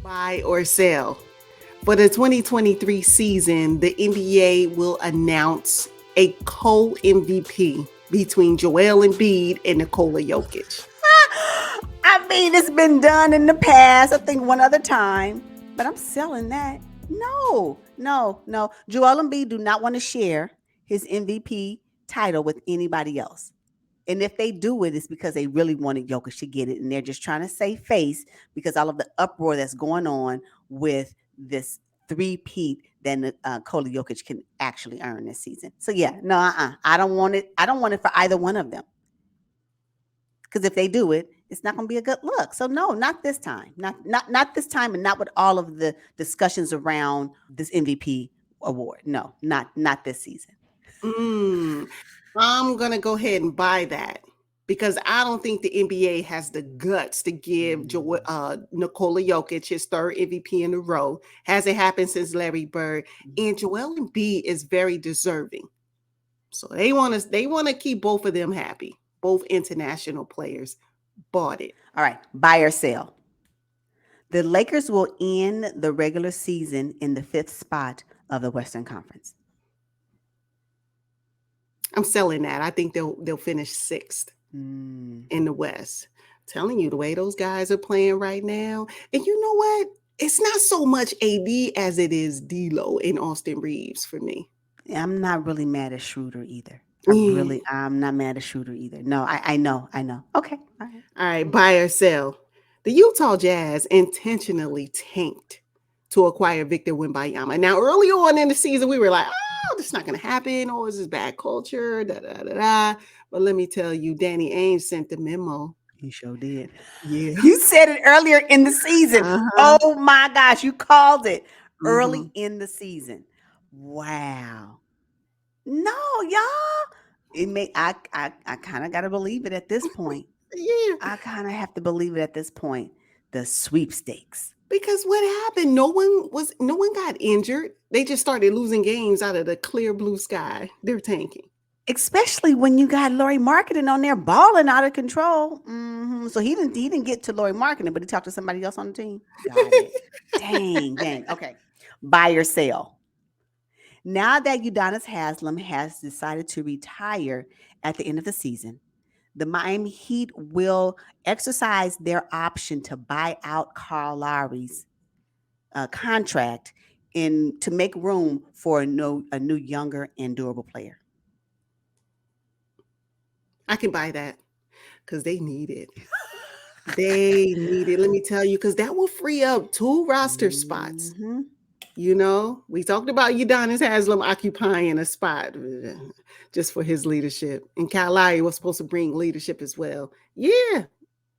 Buy or sell. For the 2023 season, the NBA will announce a co-MVP between Joel Embiid and Nikola Jokic. I mean, it's been done in the past, I think one other time, but I'm selling that. No. Joel Embiid do not want to share his MVP title with anybody else. And if they do it, it's because they really wanted Jokic to get it, and they're just trying to save face because all of the uproar that's going on with this three-peat that Nikola Jokic can actually earn this season. So yeah, no, I don't want it. I don't want it for either one of them. Because if they do it, it's not going to be a good look. So no, not this time. Not this time, and not with all of the discussions around this MVP award. No, not this season. I'm going to go ahead and buy that because I don't think the NBA has the guts to give Nikola Jokic his third MVP in a row. Hasn't happened since Larry Bird. And Joel Embiid is very deserving. So they want to keep both of them happy. Both international players bought it. All right, buy or sell. The Lakers will end the regular season in the 5th spot of the Western Conference. I'm selling that. I think they'll finish 6th in the West. I'm telling you, the way those guys are playing right now. And you know what? It's not so much AD as it is D'Lo and Austin Reeves for me. I'm not really mad at Schroeder either. I'm not mad at Schroeder either. No, I know. Okay. All right, buy or sell. The Utah Jazz intentionally tanked to acquire Victor Wembanyama. Now, early on in the season, we were like, oh, this is not going to happen. Oh, this is bad culture. But let me tell you, Danny Ainge sent the memo. He sure did. Yeah. You said it earlier in the season. Oh my gosh, you called it early in the season. Wow. No, y'all. I kind of got to believe it at this point. Yeah. I kind of have to believe it at this point. The sweepstakes. Because what happened? No one got injured. They just started losing games out of the clear blue sky. They're tanking. Especially when you got Lauri Markkanen on there balling out of control. So he didn't get to Lauri Markkanen, but he talked to somebody else on the team. Got it. Dang. Okay. Buy or sell. Now that Udonis Haslem has decided to retire at the end of the season, the Miami Heat will exercise their option to buy out Kyle Lowry's contract to make room for a new younger and durable player. I can buy that because they need it. They need it. Let me tell you, because that will free up 2 roster spots. You know, we talked about Udonis Haslem occupying a spot just for his leadership. And Kyle Lowry was supposed to bring leadership as well. Yeah.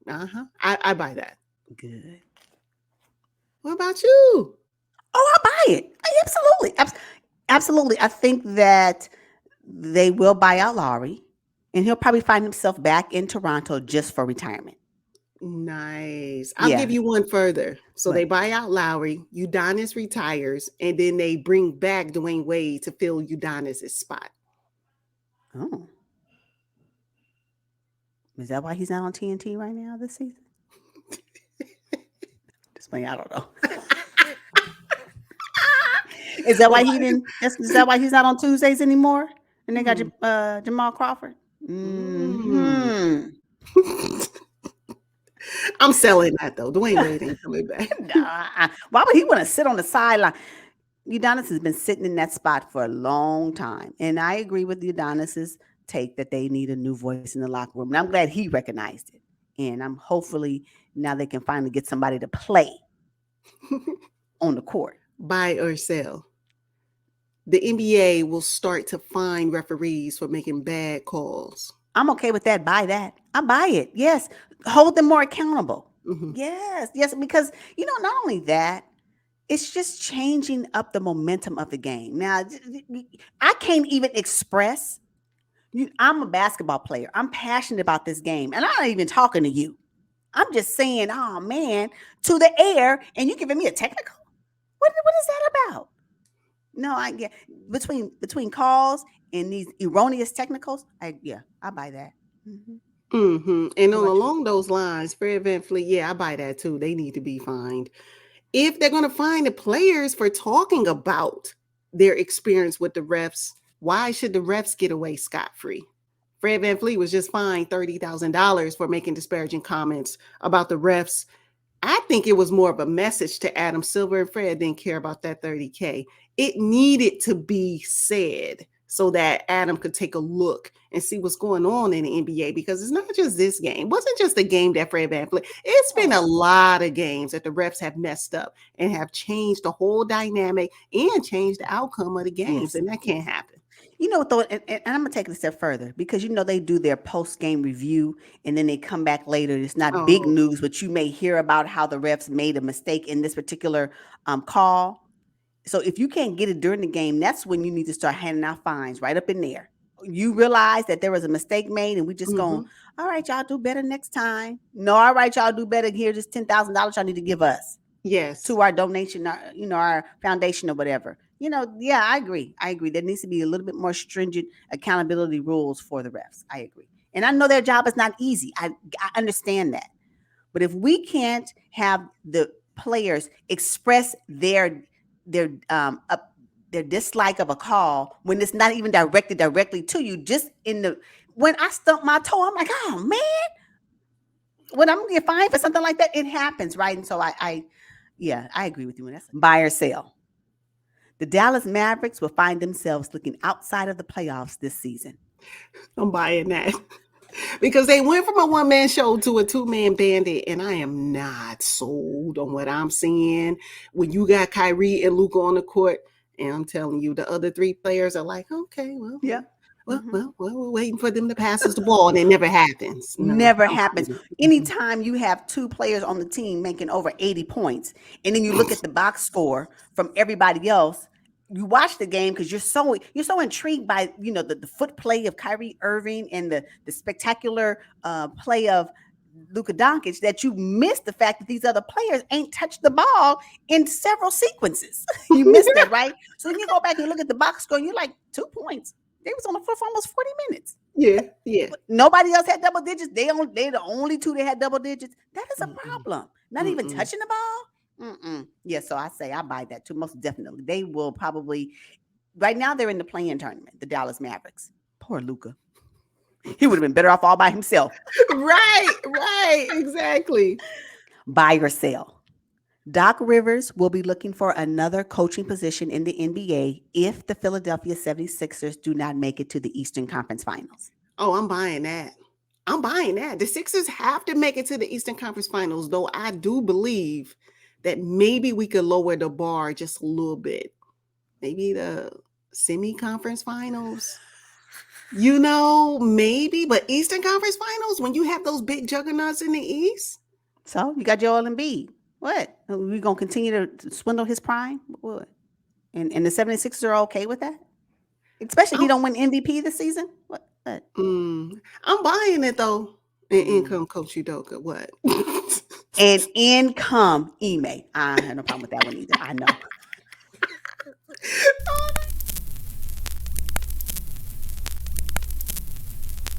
I buy that. Good. What about you? Oh, I buy it. Absolutely. Absolutely. I think that they will buy out Lowry, and he'll probably find himself back in Toronto just for retirement. Nice. I'll give you one further. So they buy out Lowry, Udonis retires, and then they bring back Dwayne Wade to fill Udonis' spot. Oh. Is that why he's not on TNT right now this season? Just playing, I don't know. Is that why is that why he's not on Tuesdays anymore? And they got Jamal Crawford? I'm selling that though. Dwayne Wade ain't coming back. Why would he want to sit on the sideline? Udonis has been sitting in that spot for a long time. And I agree with Udonis's take that they need a new voice in the locker room. And I'm glad he recognized it. And I'm hopefully now they can finally get somebody to play on the court. Buy or sell. The NBA will start to fine referees for making bad calls. I'm okay with that. Buy that. I buy it. Yes. Hold them more accountable. Yes. Because, not only that, it's just changing up the momentum of the game. Now, I can't even express. I'm a basketball player. I'm passionate about this game. And I'm not even talking to you. I'm just saying, oh, man, to the air. And you giving me a technical? What is that about? No, I get between calls and these erroneous technicals. I buy that. And along those lines, Fred VanVleet, I buy that too. They need to be fined. if they're going to find the players for talking about their experience with the refs, why should the refs get away scot-free? Fred VanVleet was just fined $30,000 for making disparaging comments about the refs. I think it was more of a message to Adam Silver, and Fred didn't care about that $30K. It needed to be said so that Adam could take a look and see what's going on in the NBA, because it's not just this game. It wasn't just the game that Fred VanVleet. It's been a lot of games that the refs have messed up and have changed the whole dynamic and changed the outcome of the games, and that can't happen. You know, though, and I'm going to take it a step further, because, you know, they do their post-game review and then they come back later. It's not big news, but you may hear about how the refs made a mistake in this particular call. So if you can't get it during the game, that's when you need to start handing out fines right up in there. You realize that there was a mistake made and we just going, all right, y'all do better next time. No, all right, y'all do better. Here's this $10,000 y'all need to give us. Yes. To our donation, you know, our foundation or whatever. You know, yeah, I agree. There needs to be a little bit more stringent accountability rules for the refs. I agree. And I know their job is not easy. I understand that. But if we can't have the players express their dislike of a call when it's not even directed directly to you, just when I stumped my toe, I'm like, oh man, when I'm gonna get fined for something like that, it happens, right? And so I agree with you. That's buy or sell. The Dallas Mavericks will find themselves looking outside of the playoffs this season. I'm buying that. Because they went from a one-man show to a two-man bandit, and I am not sold on what I'm seeing. When you got Kyrie and Luka on the court, and I'm telling you, the other three players are like, okay, well, yeah. Well, we're waiting for them to pass us the ball, and it never happens. Never happens. Anytime you have two players on the team making over 80 points, and then you look at the box score from everybody else, you watch the game because you're so intrigued by, you know, the foot play of Kyrie Irving and the spectacular play of Luka Doncic, that you miss the fact that these other players ain't touched the ball in several sequences. You missed that, right? So then you go back and look at the box score, and you're like, 2 points. They was on the floor for almost 40 minutes. Yeah. Nobody else had double digits. They're the only two that had double digits. That is a problem. Not even touching the ball. Yeah, so I say I buy that too. Most definitely. They will probably, right now they're in the play-in tournament, the Dallas Mavericks. Poor Luka. He would have been better off all by himself. Right, exactly. Buy or sell. Doc Rivers will be looking for another coaching position in the NBA if the Philadelphia 76ers do not make it to the Eastern Conference Finals. Oh, I'm buying that. The Sixers have to make it to the Eastern Conference Finals, though I do believe that maybe we could lower the bar just a little bit. Maybe the semi-conference finals. You know, maybe, but Eastern Conference Finals, when you have those big juggernauts in the East. So you got Joel Embiid. What? Are we going to continue to swindle his prime? What? And the 76ers are okay with that? Especially if he don't win MVP this season? What? I'm buying it, though. And income Coach Udoka. What? And income Ime. I have no problem with that one either. I know. Oh,